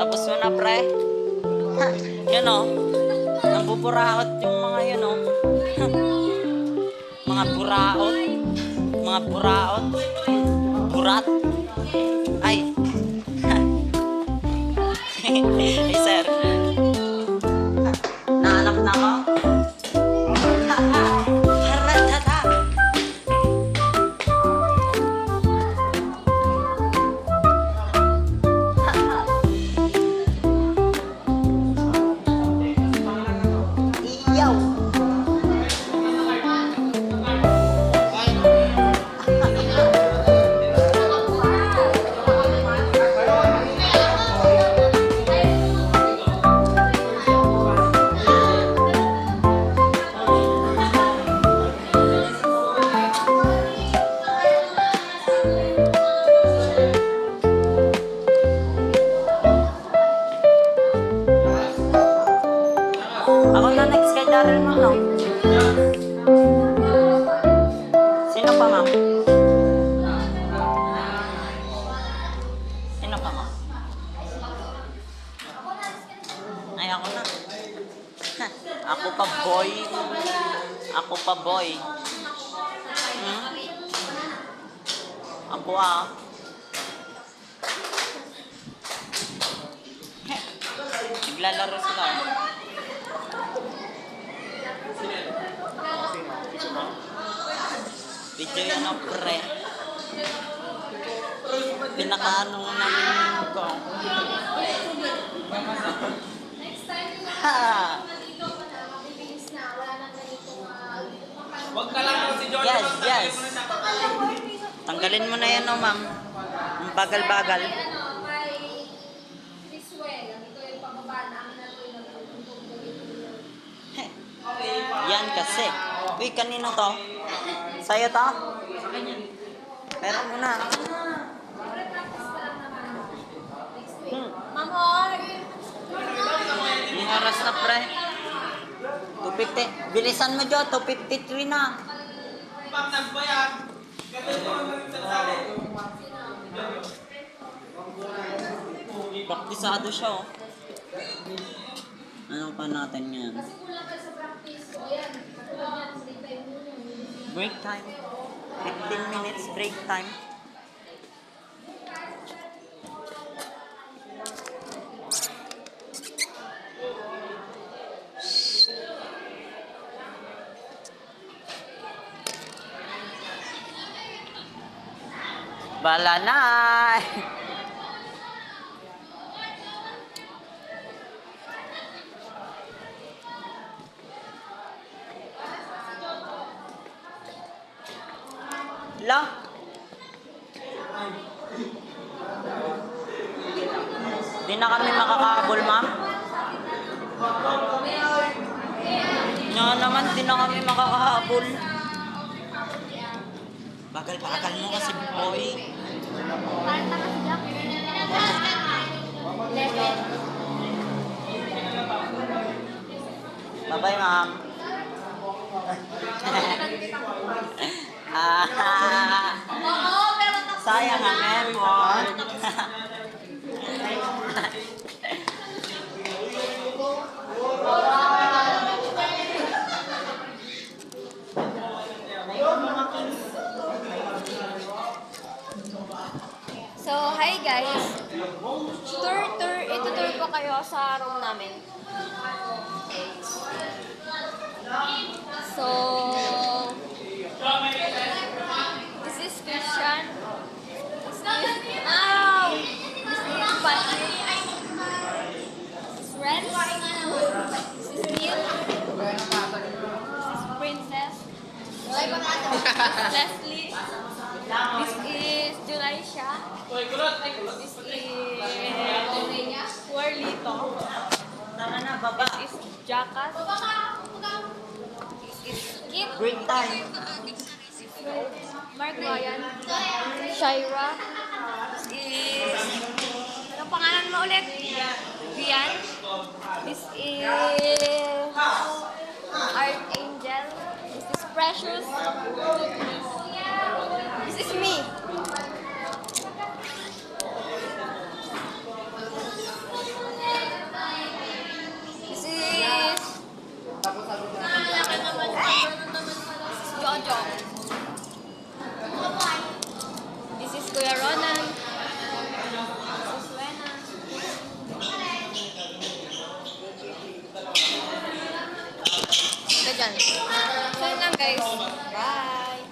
Tapos mo na, pre. Yan o. Nambuburaot yung mga yan o. Mga buraot. Mga buraot. Burat. Ay. Hey, sir. Nahanap na ako? Haratata. Iyaw. Ako na next kay Daryl, ma'am, no? Sino pa, ma'am? Sino pa, ma'am? Ay, ako na. Ako pa, boy. Ako pa, boy. Hmm? Ako, ah. Naglalaro sila, oh. Video yan o, pre. Pinakaano namin ko. Ha! Yes, yes. Tanggalin mo na yan o, ma'am. Ang bagal-bagal. Yan kasi. Uy, kanino to? Sa'yo to? Meron mo na. Yung oras na, pre. 250. Bilisan mo, Jo. 253 na. Praktisado siya, oh. Ano pa natin yan? Break time. 15 minutes break time. Bala na. La. Di na kami makakahabol, ma'am. Nga naman, di na kami makakahabol. Bagal-bagal mo kasi, boy. Bye-bye, ma'am. Sayang ang effort. So, hi guys. Itutur ko kayo sa room namin. So, this is Christian. This is Patrick. This is Ren. This is Neil. This is Princess. This is Leslie. This is Julaisha. This is Warlito. This is Jackas. This is Kit. Break time. Mark Ryan. Shaira. This is... Anong pangalan mo ulit? Rian. This is... Archangel. This is Precious. This is me. Kuya Ronan. Sis Lena. Ito dyan. So yun lang guys. Bye!